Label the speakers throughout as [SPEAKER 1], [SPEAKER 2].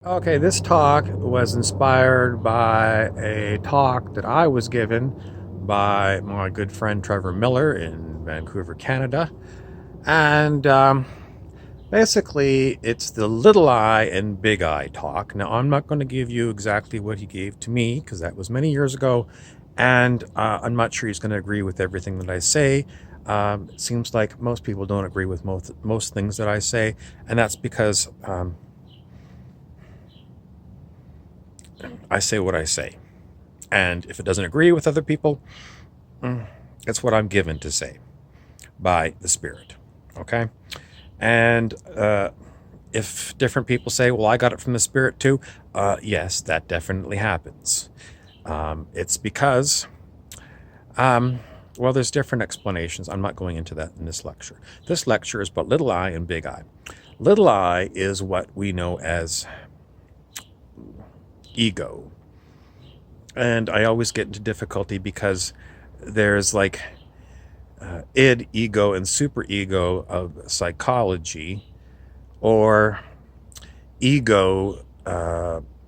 [SPEAKER 1] Okay, this talk was inspired by a talk that I was given by my good friend Trevor Miller in Vancouver, Canada. And basically, it's the little I and big I talk. Now, I'm not going to give you exactly what he gave to me because that was many years ago. And I'm not sure he's going to agree with everything that I say. It seems like most people don't agree with most things that I say. And that's because I say what I say. And if it doesn't agree with other people, it's what I'm given to say by the Spirit. Okay? And if different people say, well, I got it from the Spirit too, yes, that definitely happens. It's because, well, there's different explanations. I'm not going into that in this lecture. This lecture is about little I and big I. Little I is what we know as ego. And I always get into difficulty because there's like id, ego, and superego of psychology, or ego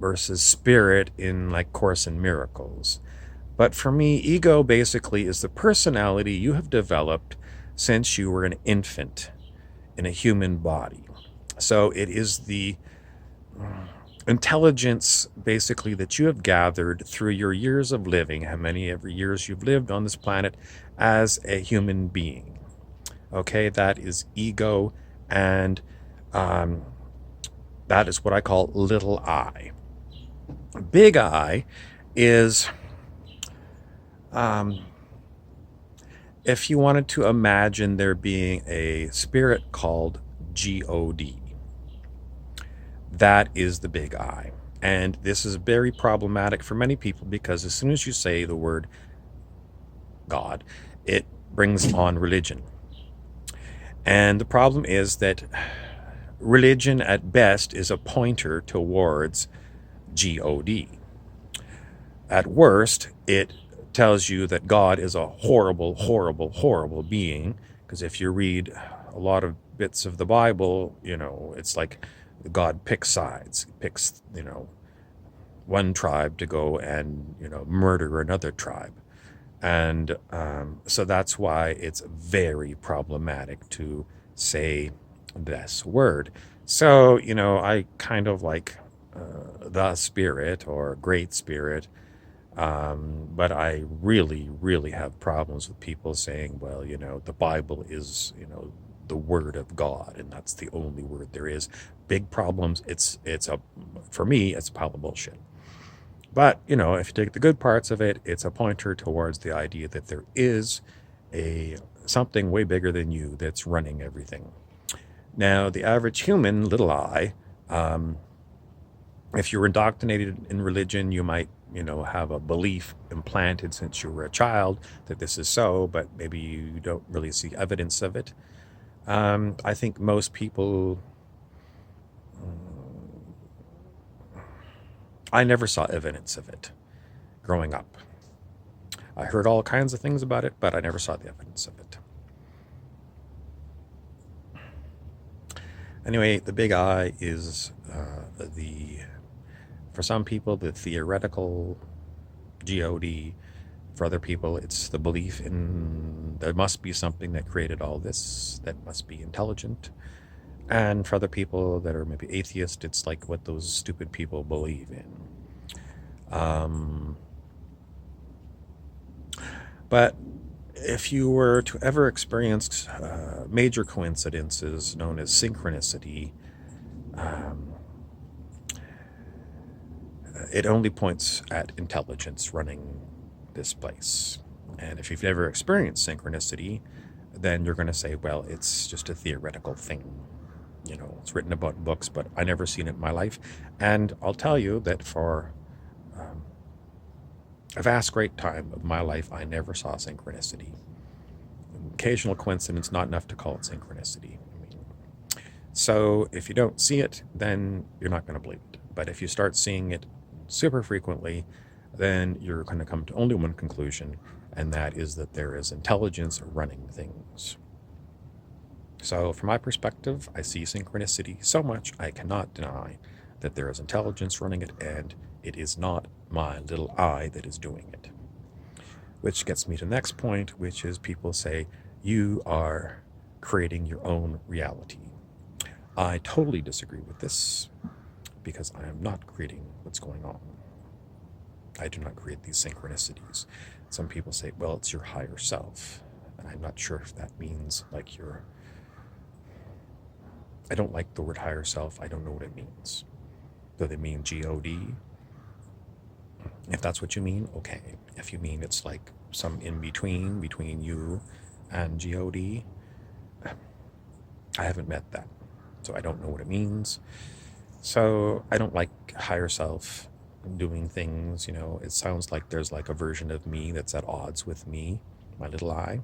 [SPEAKER 1] versus spirit in like Course in Miracles. But for me, ego basically is the personality you have developed since you were an infant in a human body. So it is the intelligence basically that you have gathered through your years of living, how many ever years you've lived on this planet as a human being. Okay, that is ego, and that is what I call little I. Big I is, if you wanted to imagine there being a spirit called God. That is the big I. And this is very problematic for many people because as soon as you say the word God, it brings on religion. And the problem is that religion at best is a pointer towards God. At worst, it tells you that God is a horrible, horrible, horrible being. Because if you read a lot of bits of the Bible, it's like God picks sides. He picks, one tribe to go and, murder another tribe. And so that's why it's very problematic to say this word. So, I kind of like the Spirit or Great Spirit. But I really, really have problems with people saying, well, the Bible is, the word of God, and that's the only word there is. Big problems. For me, it's a pile of bullshit. But, if you take the good parts of it, it's a pointer towards the idea that there is something way bigger than you that's running everything. Now, the average human, little I, if you're indoctrinated in religion, you might, have a belief implanted since you were a child that this is so, but maybe you don't really see evidence of it. I think most people, I never saw evidence of it growing up. I heard all kinds of things about it, but I never saw the evidence of it. Anyway, the big I is for some people, the theoretical God. For other people, it's the belief in there must be something that created all this, that must be intelligent. And for other people that are maybe atheist, it's like what those stupid people believe in. But if you were to ever experience major coincidences known as synchronicity, it only points at intelligence running this place. And if you've never experienced synchronicity, then you're going to say, well, it's just a theoretical thing. It's written about in books, but I never seen it in my life. And I'll tell you that for a vast great time of my life, I never saw synchronicity. Occasional coincidence, not enough to call it synchronicity. So if you don't see it, then you're not going to believe it. But if you start seeing it super frequently, then you're going to come to only one conclusion, and that is that there is intelligence running things. So from my perspective, I see synchronicity so much I cannot deny that there is intelligence running it, and it is not my little I that is doing it. Which gets me to the next point, which is people say, you are creating your own reality. I totally disagree with this because I am not creating what's going on. I do not create these synchronicities. Some people say, well, it's your higher self. And I'm not sure if that means like your... I don't like the word higher self. I don't know what it means. Do they mean G-O-D? If that's what you mean, okay. If you mean it's like some between you and G-O-D, I haven't met that. So I don't know what it means. So I don't like higher self doing things, it sounds like there's like a version of me that's at odds with me, my little I.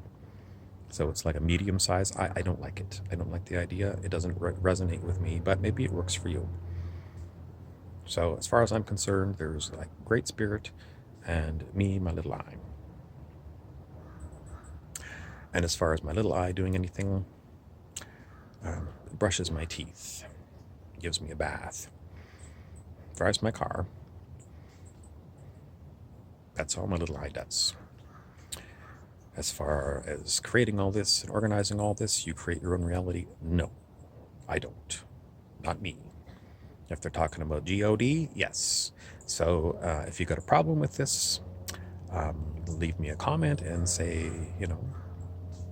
[SPEAKER 1] So it's like a medium size. I don't like it. I don't like the idea. It doesn't resonate with me, but maybe it works for you. So as far as I'm concerned, there's like Great Spirit and me, my little I. And as far as my little I doing anything, it brushes my teeth, gives me a bath, drives my car. That's all my little I does. As far as creating all this and organizing all this, you create your own reality? No, I don't. Not me. If they're talking about G-O-D, yes. So if you got a problem with this, leave me a comment and say,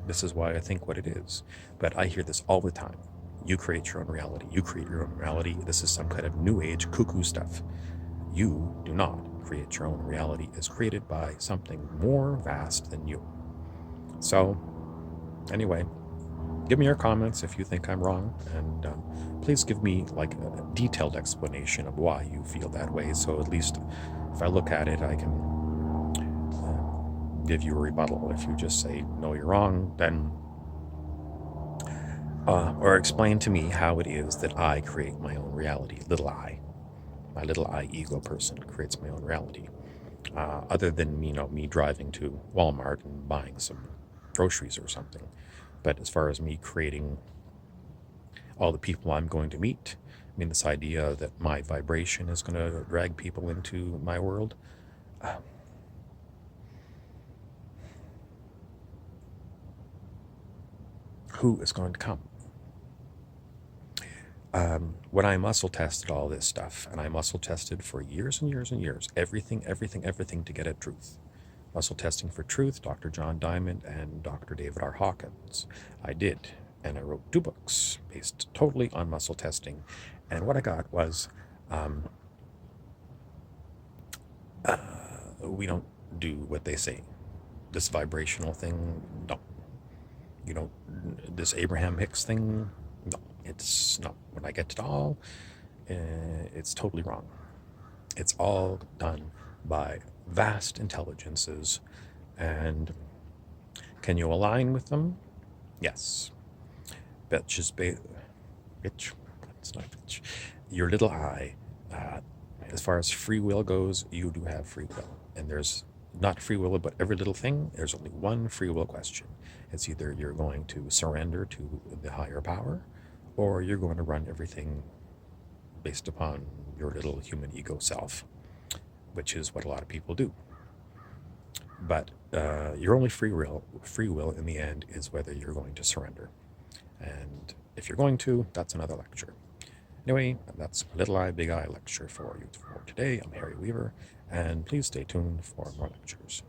[SPEAKER 1] this is why I think what it is. But I hear this all the time. You create your own reality. You create your own reality. This is some kind of new age cuckoo stuff. You do not create your own reality. It's created by something more vast than you. So anyway, give me your comments if you think I'm wrong, and please give me like a detailed explanation of why you feel that way, so at least if I look at it, I can give you a rebuttal. If you just say, no, you're wrong, then or explain to me how it is that I create my own reality. Little I, my little I ego person creates my own reality, other than me driving to Walmart and buying some groceries or something. But as far as me creating all the people I'm going to meet, this idea that my vibration is going to drag people into my world, who is going to come? When I muscle tested all this stuff, and I muscle tested for years and years and years, everything to get at truth. Muscle testing for truth, Dr. John Diamond and Dr. David R. Hawkins. I did, and I wrote 2 books based totally on muscle testing. And what I got was, we don't do what they say. This vibrational thing, no. This Abraham Hicks thing, no. It's not. When I get it all, it's totally wrong. It's all done by vast intelligences, and can you align with them? Yes. Bitch, it's not bitch. Your little I, as far as free will goes, you do have free will, and there's not free will about every little thing. There's only one free will question. It's either you're going to surrender to the higher power, or you're going to run everything based upon your little human ego self, which is what a lot of people do. But your only free will in the end is whether you're going to surrender. And if you're going to, that's another lecture. Anyway, that's Little I, Big I lecture for you for today. I'm Harry Weaver, and please stay tuned for more lectures.